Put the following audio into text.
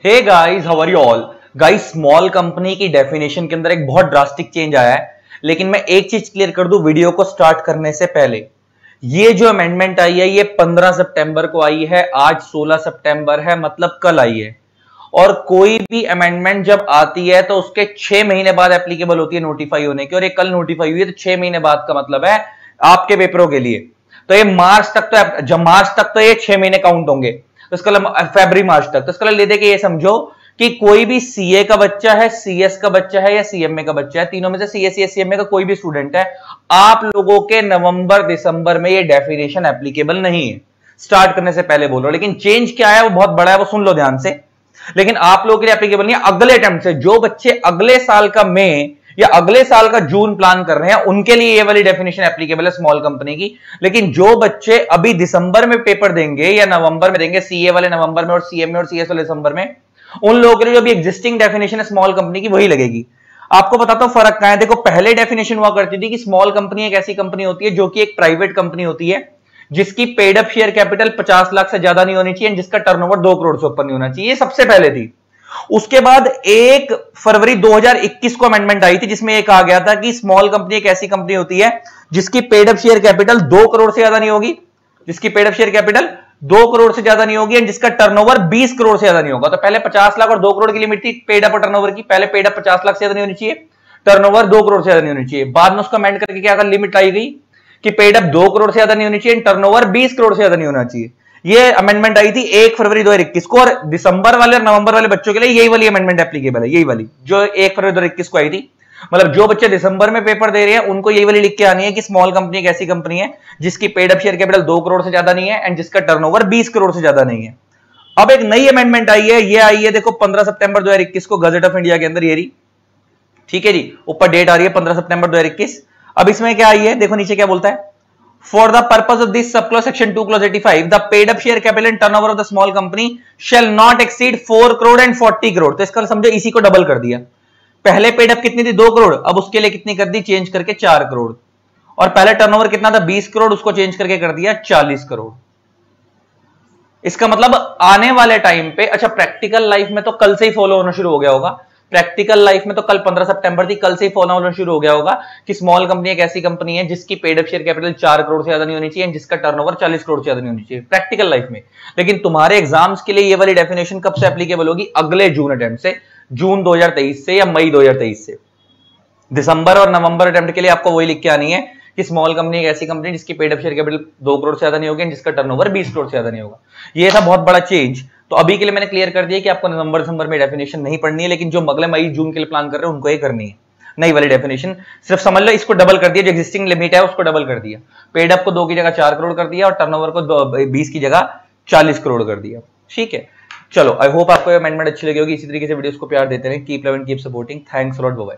Hey guys, how are you all. Guys, small company की definition के अंदर एक बहुत ड्रास्टिक चेंज आया है, लेकिन मैं एक चीज क्लियर कर दूं वीडियो को स्टार्ट करने से पहले। ये जो अमेंडमेंट आई है ये 15 सितंबर को आई है, आज 16 सितंबर है, मतलब कल आई है। और कोई भी अमेंडमेंट जब आती है तो उसके 6 महीने बाद एप्लीकेबल होती है नोटिफाई होने की, और ये कल नोटिफाई हुई है, तो 6 महीने बाद का मतलब है आपके पेपरों के लिए। तो ये मार्च तक, तो जब मार्च तक तो ये 6 महीने काउंट होंगे, तो इसका फरवरी मार्च तक, तो इसका ले दे के ये समझो कि कोई भी सीए का बच्चा है, सीएस का बच्चा है या सीएमए का बच्चा है, तीनों में से सीएस या सीएमए का कोई भी स्टूडेंट है, आप लोगों के नवंबर दिसंबर में ये डेफिनेशन एप्लीकेबल नहीं है। स्टार्ट करने से पहले बोल रहा हूं, लेकिन चेंज क्या है वो बहुत बड़ा है, वो सुन लो ध्यान से। लेकिन आप लोगों के लिए एप्लीकेबल नहीं है अगले अटेम्प्ट से। जो बच्चे अगले साल का मई या अगले साल का जून प्लान कर रहे हैं उनके लिए ये वाली डेफिनेशन एप्लीकेबल है स्मॉल कंपनी की। लेकिन जो बच्चे अभी दिसंबर में पेपर देंगे या नवंबर में देंगे, सीए वाले नवंबर में और सीएमए और सीएस वाले दिसंबर में, उन लोगों के लिए जो भी एग्जिस्टिंग डेफिनेशन है स्मॉल कंपनी की वही लगेगी। आपको बताता हूं फर्क क्या है। देखो, पहले डेफिनेशन हुआ करती थी कि स्मॉल कंपनी एक ऐसी कंपनी होती है जो कि एक प्राइवेट कंपनी होती है जिसकी paid up share capital 50 lakh से ज्यादा नहीं होनी चाहिए, जिसका टर्नओवर 2 करोड़ से ऊपर नहीं होना चाहिए। ये सबसे पहले थी। उसके बाद 1 फरवरी 2021 को अमेंडमेंट आई थी जिसमें एक आ गया था कि स्मॉल कंपनी एक ऐसी कंपनी होती है जिसकी paid up share capital 2 crore से ज्यादा नहीं होगी, जिसकी paid up share capital 2 crore से ज्यादा नहीं होगी और जिसका टर्नओवर 20 करोड़ से ज्यादा नहीं होगा। तो पहले 50 लाख और 2 करोड़ की लिमिट थी पेड अप और टर्नओवर की। पहले पेड अप 50 लाख से ज्यादा नहीं होनी चाहिए, टर्नओवर 2 करोड़ से ज्यादा नहीं होनी चाहिए। बाद में उसको अमेंड करके क्या लिमिट आई गई कि पेड अप 2 करोड़ से ज्यादा नहीं होनी चाहिए, टर्नओवर 20 करोड़ से ज्यादा नहीं होना चाहिए। ये अमेंडमेंट आई थी 1 फरवरी 2021 को, और दिसंबर वाले और नवंबर वाले बच्चों के लिए यही वाली अमेंडमेंट एप्लीकेबल है, यही वाली जो 1 फरवरी 2021 को आई थी। मतलब जो बच्चे दिसंबर में पेपर दे रहे हैं उनको यही वाली लिख के आनी है कि स्मॉल कंपनी एक ऐसी कंपनी है जिसकी paid up share capital 2 crore से ज्यादा नहीं है एंड जिसका टर्नओवर 20 करोड़ से ज्यादा नहीं है। अब एक नई अमेंडमेंट आई है, ये आई है देखो 15 सितंबर 2021 को गजट ऑफ इंडिया के अंदर, ये रही। ठीक है जी, ऊपर डेट आ रही है 15 सितंबर 2021। अब इसमें क्या आई है, देखो नीचे क्या बोलता है। For the purpose of this subclause section 2 clause 85, the paid up share capital and turnover of the small company shall not exceed 4 crore and 40 crore। तो इसका समझो इसी को डबल कर दिया। पहले पेड अप कितनी थी 2 करोड़, अब उसके लिए कितनी कर दी, चेंज करके 4 करोड़। और पहले टर्नओवर कितना था 20 करोड़, उसको चेंज करके कर दिया 40 करोड़। इसका मतलब आने वाले टाइम पे, अच्छा प्रैक्टिकल लाइफ में तो कल से ही फॉलो होना शुरू हो गया होगा। प्रैक्टिकल लाइफ में तो कल 15 सितंबर थी, कल से ही फॉलो होना शुरू हो गया होगा कि स्मॉल कंपनी एक ऐसी कंपनी है जिसकी paid up share capital 4 crore से ज्यादा नहीं होनी चाहिए, जिसका टर्नओवर 40 करोड़ से ज्यादा नहीं होनी चाहिए प्रैक्टिकल लाइफ में। लेकिन तुम्हारे एग्जाम्स के लिए ये वाली डेफिनेशन कब से एप्लीकेबल होगी, अगले जून अटेम्प्ट से, जून 2023 से या मई 2023 से। दिसंबर और नवंबर अटेम्प्ट के लिए आपको वही लिख के आनी है कि स्मॉल कंपनी एक ऐसी कंपनी जिसकी paid up share capital 2 crore से ज्यादा नहीं होगी, जिसका टर्नओवर 20 करोड़ से ज्यादा नहीं होगा। ये था बहुत बड़ा चेंज। तो अभी के लिए मैंने क्लियर कर दिया कि आपको नवंबर दिसंबर में डेफिनेशन नहीं पढ़नी है, लेकिन जो अगले मई जून के लिए प्लान कर रहे हैं उनको ये करनी है नई वाली डेफिनेशन। सिर्फ समझ लो इसको डबल कर दिया, जो एग्जिस्टिंग लिमिट है उसको डबल कर दिया। पेड अप को 2 की जगह 4 करोड़ कर दिया और टर्नओवर को 20 की जगह 40 करोड़ कर दिया। ठीक है, चलो आई होप आपको अमेंडमेंट अच्छी लगी होगी। इसी तरीके से वीडियोस को प्यार देते रहें। Keep loving, keep supporting. Thanks a lot, bye bye.